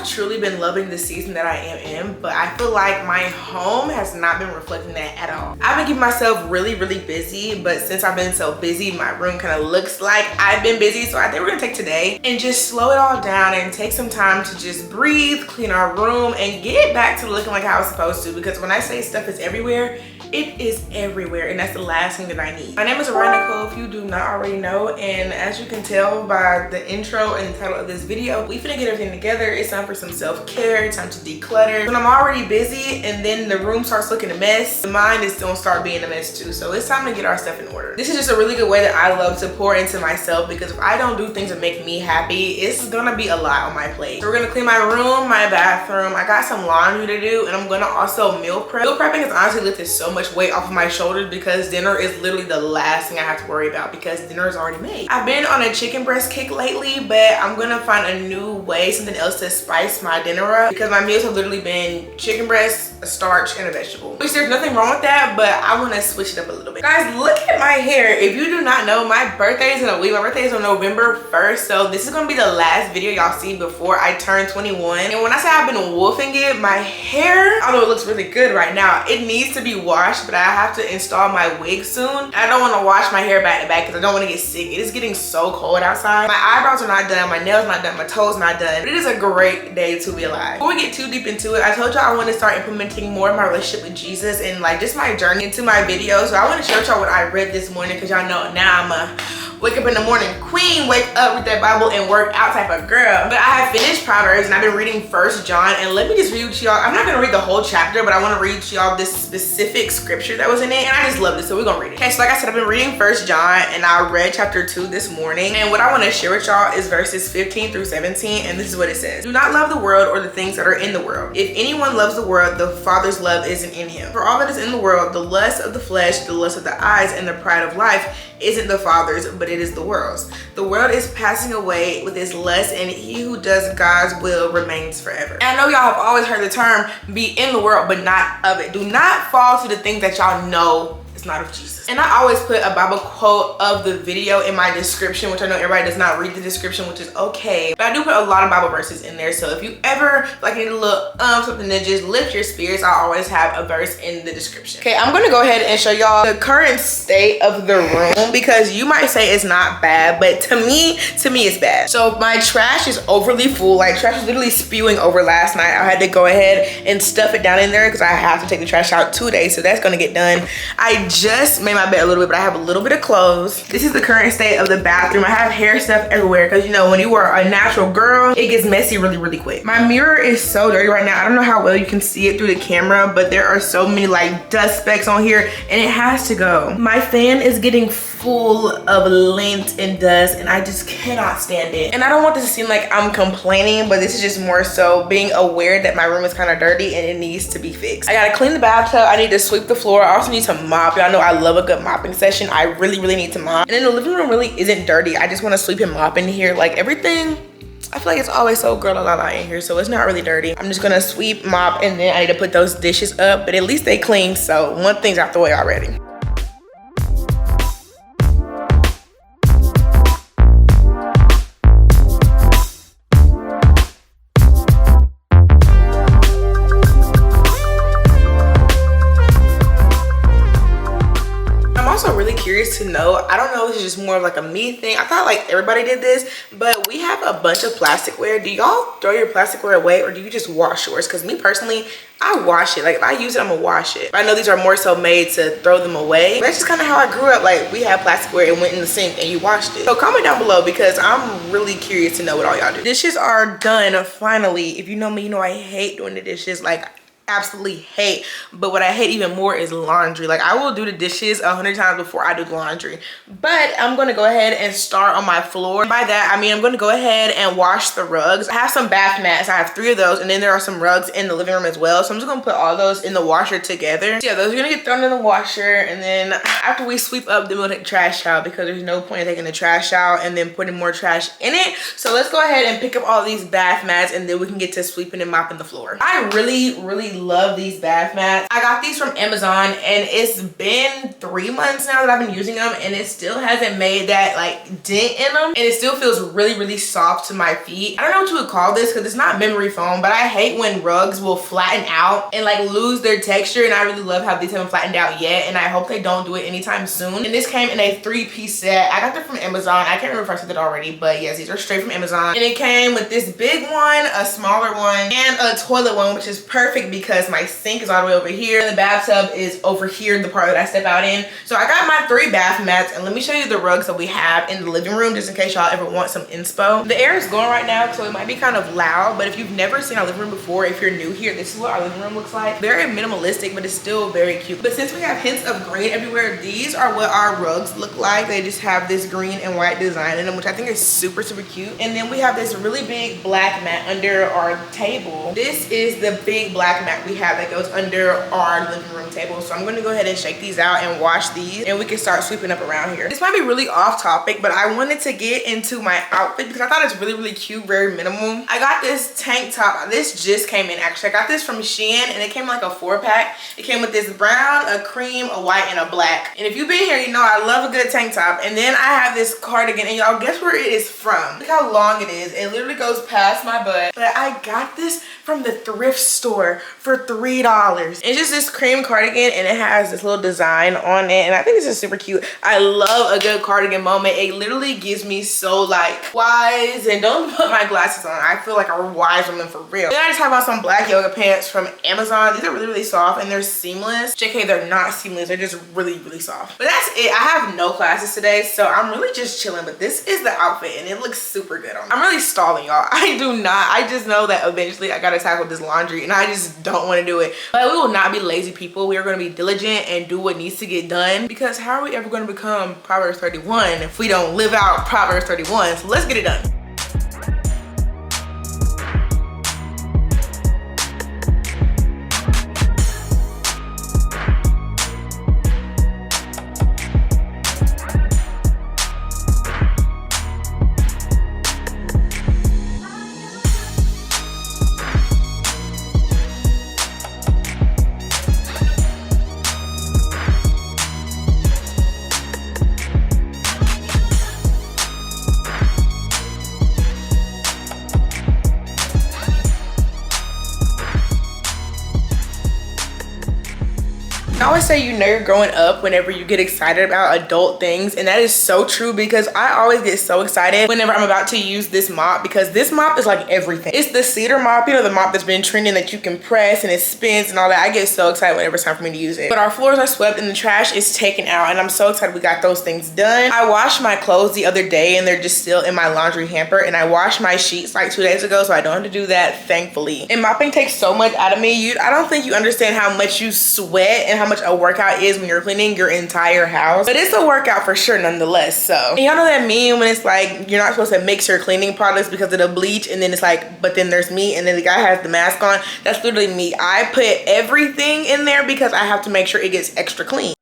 have truly been loving the season that I am in, but I feel like my home has not been reflecting that at all. I've been keeping myself really busy, but since I've been so busy, my room kind of looks like I've been busy. So I think we're gonna take today and just slow it all down and take some time to just breathe, clean our room, and get it back to looking like how it's supposed to. Because when I say stuff is everywhere, it is everywhere, and that's the last thing that I need. My name is Nicole, if you do not already know, and as you can tell by the intro and the title of this video, we finna get everything together. It's time for some self-care, time to declutter. When I'm already busy and then the room starts looking a mess, the mind is gonna start being a mess too. So it's time to get our stuff in order. This is just a really good way that I love to pour into myself, because if I don't do things that make me happy, it's gonna be a lot on my plate. So we're gonna clean my room, my bathroom. I got some laundry to do, and I'm gonna also meal prep. Meal prepping has honestly lifted so much weight off of my shoulders, because dinner is literally the last thing I have to worry about, because dinner is already made. I've been on a chicken breast kick lately, but I'm gonna find a new way, something else to spice my dinner up, because my meals have literally been chicken breast, a starch, and a vegetable. Which there's nothing wrong with that, but I wanna switch it up a little bit. Guys, look at my hair. If you do not know, my birthday is in a week. My birthday is on November 1st, so this is gonna be the last video y'all see before I turn 21. And when I say I've been wolfing it, my hair, although it looks really good right now, it needs to be washed, but I have to install my wig soon. I don't want to wash my hair back to back because I don't want to get sick. It is getting so cold outside. My eyebrows are not done, my nails not done, my toes not done. But it is a great day to be alive. Before we get too deep into it, I told y'all I want to start implementing more of my relationship with Jesus and like just my journey into my videos. So I want to show y'all what I read this morning, because y'all know now I'm a wake up in the morning queen, wake up with that Bible and work out type of girl. But I have finished Proverbs and I've been reading 1 John, and let me just read to y'all. I'm not gonna read the whole chapter, but I want to read to y'all this specific scripture that was in it, and I just loved it, so we're gonna read it. Okay, so like I said, I've been reading 1 John, and I read chapter 2 this morning, and what I want to share with y'all is verses 15 through 17, and this is what it says. Do not love the world or the things that are in the world. If anyone loves the world, the Father's love isn't in him. For all that is in the world, the lust of the flesh, the lust of the eyes, and the pride of life, isn't the Father's, but it is the world's. The world is passing away with its lust, and he who does God's will remains forever. And I know y'all have always heard the term be in the world but not of it. Do not fall to the things that y'all know is not of Jesus. And I always put a Bible quote of the video in my description, which I know everybody does not read the description, which is okay, but I do put a lot of Bible verses in there. So if you ever like need a little something to just lift your spirits, I always have a verse in the description. Okay, I'm gonna go ahead and show y'all the current state of the room, because you might say it's not bad, but to me it's bad. So my trash is overly full. Like, trash was literally spewing over last night. I had to go ahead and stuff it down in there because I have to take the trash out today, so that's gonna get done. I just made my bed a little bit, but I have a little bit of clothes. This is the current state of the bathroom. I have hair stuff everywhere, because you know when you are a natural girl, it gets messy really quick. My mirror is so dirty right now. I don't know how well you can see it through the camera, but there are so many like dust specks on here, and it has to go. My fan is getting full of lint and dust, and I just cannot stand it. And I don't want this to seem like I'm complaining, but this is just more so being aware that my room is kind of dirty and it needs to be fixed. I gotta clean the bathtub. I need to sweep the floor. I also need to mop. Y'all know I love a good mopping session. I really need to mop. And then the living room really isn't dirty. I just want to sweep and mop in here. Like, everything, I feel like it's always so girl in here, so it's not really dirty. I'm just gonna sweep, mop, and then I need to put those dishes up, but at least they clean, so one thing's out the way already. Curious to know, I don't know if it's just more of like a me thing. I thought like everybody did this, but we have a bunch of plasticware. Do y'all throw your plasticware away, or do you just wash yours? Because me personally, I wash it. Like, if I use it, I'm gonna wash it. But I know these are more so made to throw them away. But that's just kind of how I grew up. Like, we had plasticware, it went in the sink and you washed it. So comment down below, because I'm really curious to know what all y'all do. Dishes are done finally. If you know me, you know I hate doing the dishes. Like, absolutely hate. But what I hate even more is laundry. Like, I will do the dishes 100 times before I do the laundry. But I'm gonna go ahead and start on my floor. By that I mean I'm gonna go ahead and wash the rugs. I have some bath mats. I have 3 of those, and then there are some rugs in the living room as well, so I'm just gonna put all those in the washer together. So yeah, those are gonna get thrown in the washer, and then after we sweep up, then we'll take the trash out, because there's no point in taking the trash out and then putting more trash in it. So let's go ahead and pick up all these bath mats, and then we can get to sweeping and mopping the floor. I really love these bath mats. I got these from Amazon and it's been 3 months now that I've been using them, and it still hasn't made that like dent in them, and it still feels really soft to my feet. I don't know what you would call this because it's not memory foam, but I hate when rugs will flatten out and like lose their texture, and I really love how these haven't flattened out yet, and I hope they don't do it anytime soon. And this came in a 3-piece set. I got them from Amazon. I can't remember if I said that already, but yes, these are straight from Amazon. And it came with this big one, a smaller one, and a toilet one, which is perfect because my sink is all the way over here and the bathtub is over here, the part that I step out in. So I got my 3 bath mats, and let me show you the rugs that we have in the living room just in case y'all ever want some inspo. The air is going right now, so it might be kind of loud, but if you've never seen our living room before, if you're new here, this is what our living room looks like. Very minimalistic, but it's still very cute. But since we have hints of green everywhere, these are what our rugs look like. They just have this green and white design in them, which I think is super cute. And then we have this really big black mat under our table. This is the big black mat we have that goes under our living room table. So I'm going to go ahead and shake these out and wash these, and we can start sweeping up around here. This might be really off topic, but I wanted to get into my outfit because I thought it's really cute, very minimal. I got this tank top. This just came in actually. I got this from Shein, and it came in like a 4-pack. It came with this brown, a cream, a white, and a black. And if you've been here, you know I love a good tank top. And then I have this cardigan, and y'all guess where it is from. Look how long it is. It literally goes past my butt. But I got this from the thrift store for $3. It's just this cream cardigan, and it has this little design on it, and I think this is super cute. I love a good cardigan moment. It literally gives me so like wise, and don't put my glasses on. I feel like a wise woman for real. Then I just have on some black yoga pants from Amazon. These are really soft, and they're seamless. JK, they're not seamless. They're just really soft. But that's it. I have no classes today, so I'm really just chilling. But this is the outfit, and it looks super good on me. I'm really stalling, y'all. I just know that eventually I gotta tackle this laundry, and I just don't want to do it. But we will not be lazy people. We are going to be diligent and do what needs to get done, because how are we ever going to become Proverbs 31 if we don't live out Proverbs 31? So let's get it done. I always say you know you're growing up whenever you get excited about adult things, and that is so true because I always get so excited whenever I'm about to use this mop, because this mop is like everything. It's the cedar mop, you know, the mop that's been trending that you can press and it spins and all that. I get so excited whenever it's time for me to use it. But our floors are swept and the trash is taken out, and I'm so excited we got those things done. I washed my clothes the other day and they're just still in my laundry hamper, and I washed my sheets like 2 days ago, so I don't have to do that, thankfully. And mopping takes so much out of me. I don't think you understand how much you sweat and how much a workout is when you're cleaning your entire house, but it's a workout for sure nonetheless. So, and y'all know that meme when it's like you're not supposed to mix your cleaning products because of the bleach, and then it's like, but then there's me, and then the guy has the mask on. That's literally me. I put everything in there because I have to make sure it gets extra clean.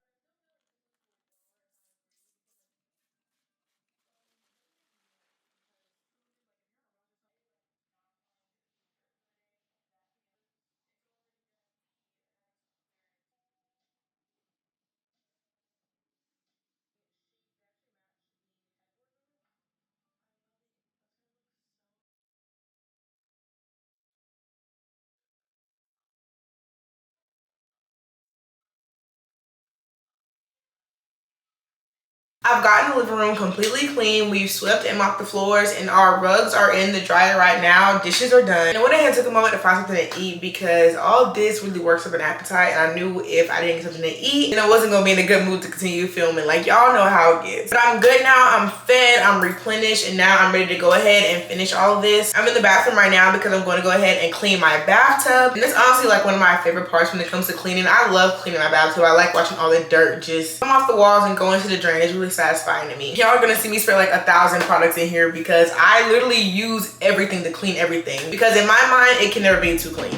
I've gotten the living room completely clean. We've swept and mopped the floors, and our rugs are in the dryer right now. Dishes are done. And I went ahead and took a moment to find something to eat because all this really works up an appetite, and I knew if I didn't get something to eat, then I wasn't gonna be in a good mood to continue filming. Like, y'all know how it gets. But I'm good now. I'm fed, I'm replenished, and now I'm ready to go ahead and finish all of this. I'm in the bathroom right now because I'm going to go ahead and clean my bathtub. And it's honestly like one of my favorite parts when it comes to cleaning. I love cleaning my bathtub. I like watching all the dirt just come off the walls and go into the drain. It's really satisfying to me. Y'all are gonna see me spray like 1,000 products in here because I literally use everything to clean everything, because in my mind it can never be too clean.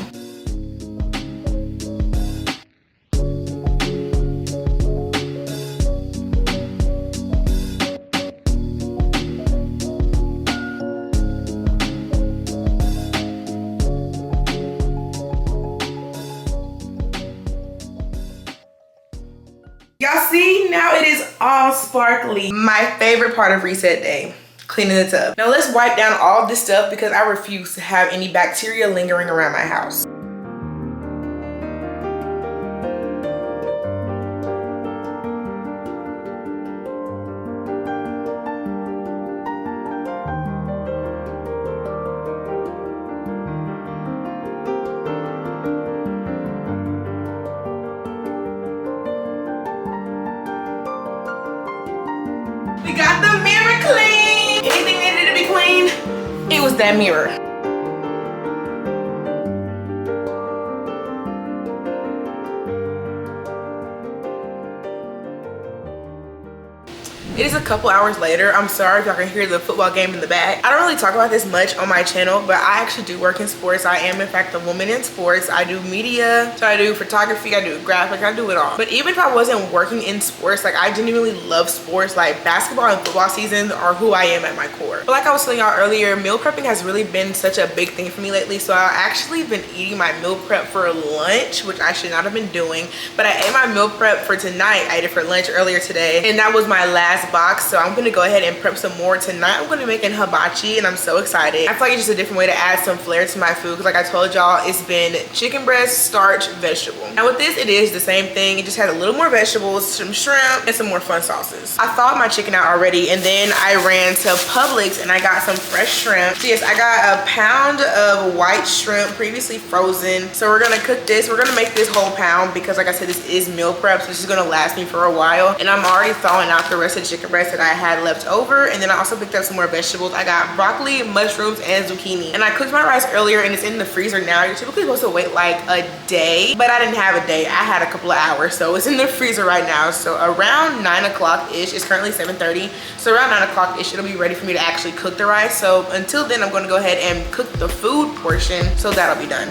Y'all see, now it is all sparkly. My favorite part of reset day, cleaning the tub. Now let's wipe down all of this stuff because I refuse to have any bacteria lingering around my house. We got the mirror clean. Anything needed to be clean, it was that mirror. It is a couple hours later. I'm sorry if y'all can hear the football game in the back. I don't really talk about this much on my channel, but I actually do work in sports. I am in fact a woman in sports. I do media, so I do photography, I do graphics, I do it all. But even if I wasn't working in sports, like I genuinely love sports. Like basketball and football seasons are who I am at my core. But like I was telling y'all earlier, meal prepping has really been such a big thing for me lately. So I've actually been eating my meal prep for lunch, which I should not have been doing. But I ate my meal prep for tonight. I ate it for lunch earlier today, and that was my last box. So I'm gonna go ahead and prep some more tonight. I'm gonna be making hibachi, and I'm so excited. I feel like it's just a different way to add some flair to my food, because like I told y'all, it's been chicken breast, starch, vegetable. Now with this, it is the same thing. It just had a little more vegetables, some shrimp, and some more fun sauces. I thawed my chicken out already, and then I ran to Publix and I got some fresh shrimp. So yes, I got a pound of white shrimp previously frozen. So we're gonna cook this. We're gonna make this whole pound because like I said, this is meal prep, so this is gonna last me for a while. And I'm already thawing out the rest of the chicken breast that I had left over. And then I also picked up some more vegetables. I got broccoli, mushrooms, and zucchini. And I cooked my rice earlier and it's in the freezer now. You're typically supposed to wait like a day, but I didn't have a day. I had a couple of hours, so it's in the freezer right now. So around 9 o'clock-ish, it's currently 7:30. So around 9 o'clock-ish, it'll be ready for me to actually cook the rice. So until then, I'm gonna go ahead and cook the food portion, so that'll be done.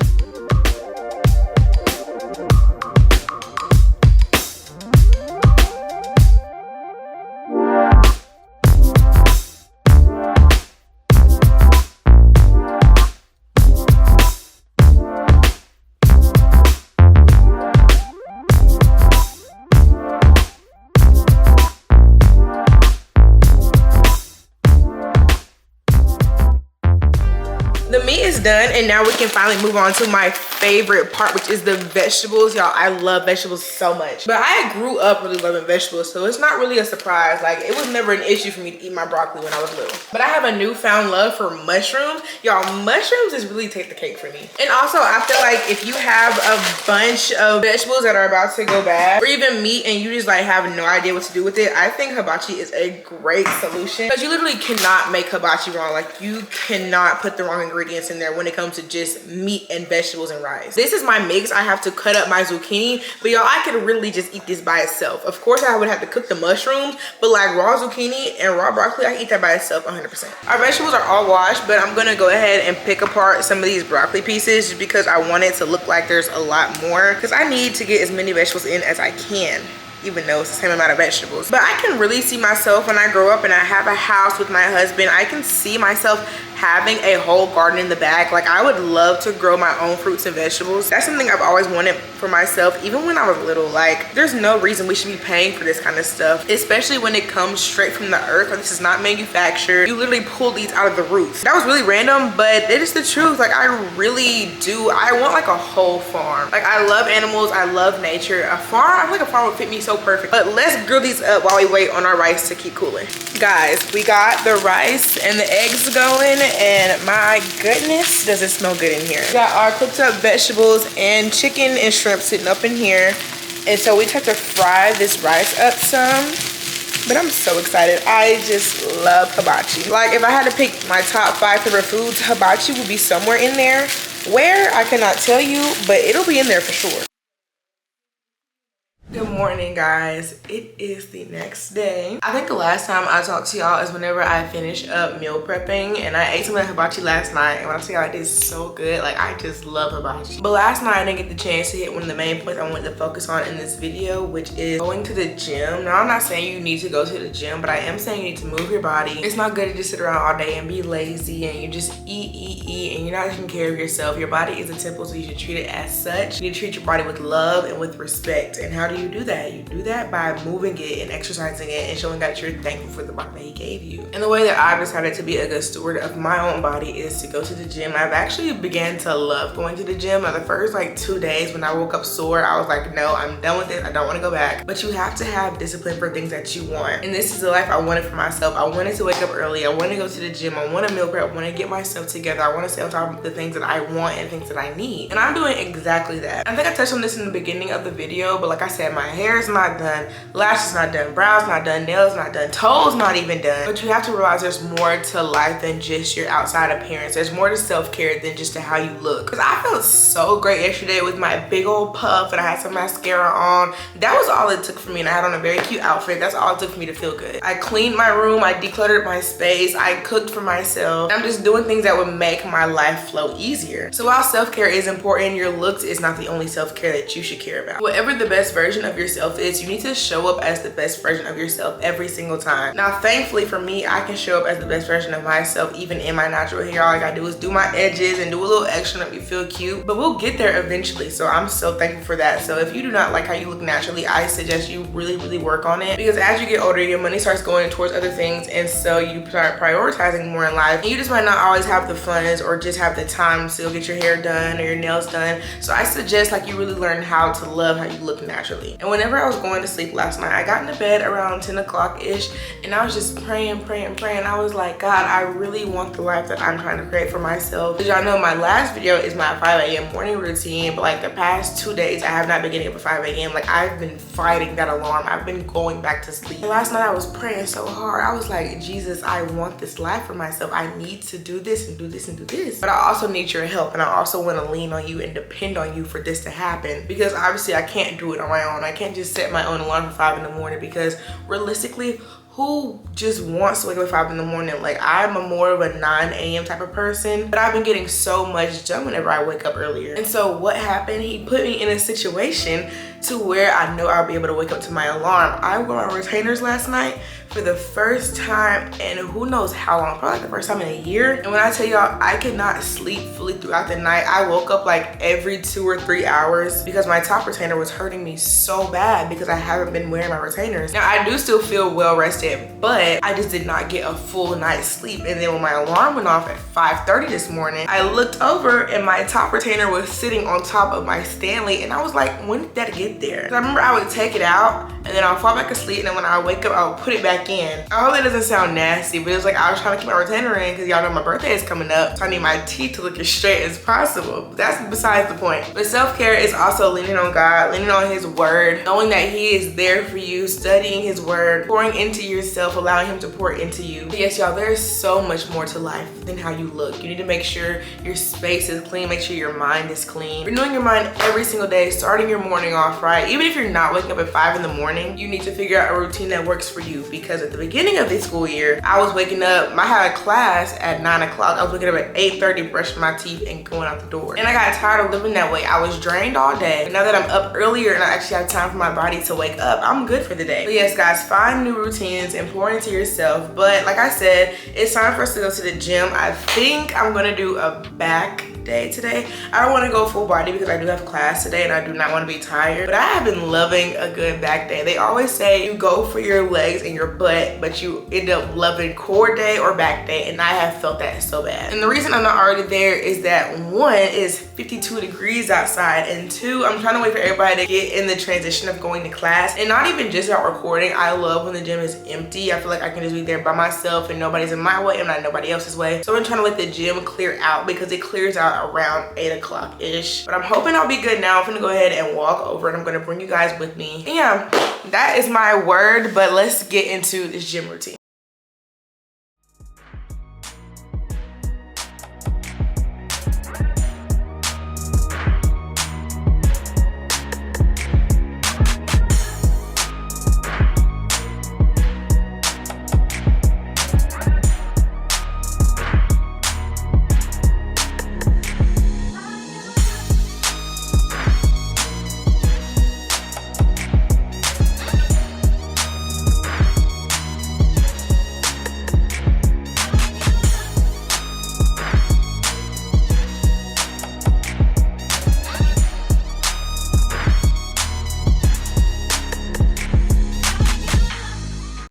Done, and now we can finally move on to my favorite part, which is the vegetables. Y'all, I love vegetables so much, but I grew up really loving vegetables, so it's not really a surprise. Like, it was never an issue for me to eat my broccoli when I was little. But I have a newfound love for mushrooms. Y'all, mushrooms is really take the cake for me. And also, I feel like if you have a bunch of vegetables that are about to go bad, or even meat, and you just like have no idea what to do with it, I think hibachi is a great solution, because you literally cannot make hibachi wrong. Like, you cannot put the wrong ingredients in there when it comes to just meat and vegetables and rice. This is my mix. I have to cut up my zucchini, but y'all, I could really just eat this by itself. Of course, I would have to cook the mushrooms, but like raw zucchini and raw broccoli, I eat that by itself 100%. Our vegetables are all washed, but I'm gonna go ahead and pick apart some of these broccoli pieces just because I want it to look like there's a lot more, because I need to get as many vegetables in as I can, even though it's the same amount of vegetables. But I can really see myself when I grow up and I have a house with my husband. I can see myself having a whole garden in the back. Like, I would love to grow my own fruits and vegetables. That's something I've always wanted for myself, even when I was little. Like, there's no reason we should be paying for this kind of stuff, especially when it comes straight from the earth. Like, this is not manufactured. You literally pull these out of the roots. That was really random, but it is the truth. Like, I really do. I want like a whole farm. Like, I love animals. I love nature. A farm, I feel like a farm would fit me so perfect. But let's grill these up while we wait on our rice to keep cooling. Guys, we got the rice and the eggs going, and my goodness, does it smell good in here. We got our cooked up vegetables and chicken and shrimp sitting up in here. And so we just have to fry this rice up some. But I'm so excited. I just love hibachi. Like, if I had to pick my top 5 favorite foods, hibachi would be somewhere in there. Where, I cannot tell you, but it'll be in there for sure. Good morning, guys. It is the next day. I think the last time I talked to y'all is whenever I finished up meal prepping, and I ate some of the hibachi last night, and when I tell y'all, it is so good. Like, I just love hibachi. But last night I didn't get the chance to hit one of the main points I wanted to focus on in this video, which is going to the gym. Now, I'm not saying you need to go to the gym, but I am saying you need to move your body. It's not good to just sit around all day and be lazy and you just eat, and you're not taking care of yourself. Your body is a temple, so you should treat it as such. You need to treat your body with love and with respect. And how do you do do that? You do that by moving it and exercising it and showing God that you're thankful for the body that he gave you. And the way that I've decided to be a good steward of my own body is to go to the gym. I've actually began to love going to the gym. The first like 2 days when I woke up sore, I was like, no, I'm done with this. I don't want to go back. But you have to have discipline for things that you want. And this is the life I wanted for myself. I wanted to wake up early. I want to go to the gym. I want to meal prep. I want to get myself together. I want to stay on top of the things that I want and things that I need. And I'm doing exactly that. I think I touched on this in the beginning of the video, but like I said, my hair is not done, lashes not done, brows not done, nails not done, toes not even done. But you have to realize there's more to life than just your outside appearance. There's more to self-care than just to how you look. Because I felt so great yesterday with my big old puff and I had some mascara on. That was all it took for me, and I had on a very cute outfit. That's all it took for me to feel good. I cleaned my room, I decluttered my space, I cooked for myself. I'm just doing things that would make my life flow easier. So while self-care is important, your looks is not the only self-care that you should care about. Whatever the best version of yourself is, you need to show up as the best version of yourself every single time. Now, thankfully for me, I can show up as the best version of myself even in my natural hair. All I gotta do is do my edges and do a little extra to make me feel cute, but we'll get there eventually. So I'm so thankful for that. So if you do not like how you look naturally, I suggest you really work on it, because as you get older, your money starts going towards other things, and so you start prioritizing more in life, and you just might not always have the funds or just have the time to get your hair done or your nails done. So I suggest like you really learn how to love how you look naturally. And whenever I was going to sleep last night, I got into bed around 10 o'clock ish, and I was just praying. I was like, God, I really want the life that I'm trying to create for myself. As y'all know, my last video is my 5 a.m. morning routine, but like the past 2 days, I have not been getting up at 5 a.m. Like I've been fighting that alarm. I've been going back to sleep. And last night I was praying so hard. I was like, Jesus, I want this life for myself. I need to do this and do this and do this. But I also need your help, and I also want to lean on you and depend on you for this to happen, because obviously I can't do it on my own. I can't just set my own alarm for 5 in the morning, because realistically, who just wants to wake up at 5 in the morning? Like, I'm more of a 9 a.m. type of person, but I've been getting so much done whenever I wake up earlier. And so what happened? He put me in a situation to where I know I'll be able to wake up to my alarm. I wore my retainers last night for the first time in who knows how long, probably like the first time in a year. And when I tell y'all, I could not sleep fully throughout the night. I woke up like every 2 or 3 hours because my top retainer was hurting me so bad because I haven't been wearing my retainers. Now I do still feel well rested, but I just did not get a full night's sleep. And then when my alarm went off at 5:30 this morning, I looked over and my top retainer was sitting on top of my Stanley, and I was like, when did that get there? So I remember I would take it out and then I'll fall back asleep, and then when I wake up, I'll put it back in. I hope that doesn't sound nasty, but it's like I was trying to keep my retainer in because y'all know my birthday is coming up, so I need my teeth to look as straight as possible. But that's besides the point. But self-care is also leaning on God, leaning on his word, knowing that he is there for you, studying his word, pouring into yourself, allowing him to pour into you. But yes, y'all, there's so much more to life than how you look. You need to make sure your space is clean, make sure your mind is clean. Renewing your mind every single day, starting your morning off right. Even if you're not waking up at 5 in the morning, you need to figure out a routine that works for you, because at the beginning of this school year, I was waking up, I had a class at 9 o'clock. I was waking up at 8:30, brushing my teeth and going out the door. And I got tired of living that way. I was drained all day. But now that I'm up earlier and I actually have time for my body to wake up, I'm good for the day. But yes, guys, find new routines and pour into yourself. But like I said, it's time for us to go to the gym. I think I'm gonna do a back day today. I don't want to go full body because I do have class today and I do not want to be tired, but I have been loving a good back day. They always say you go for your legs and your butt, but you end up loving core day or back day, and I have felt that so bad. And the reason I'm not already there is that 1 is 52 degrees outside, and 2, I'm trying to wait for everybody to get in the transition of going to class. And not even just about recording, I love when the gym is empty. I feel like I can just be there by myself and nobody's in my way, I'm not nobody else's way. So I'm trying to let the gym clear out, because it clears out around 8 o'clock ish. But I'm hoping I'll be good now. I'm gonna go ahead and walk over, and I'm gonna bring you guys with me. And yeah, that is my word, but let's get into this gym routine.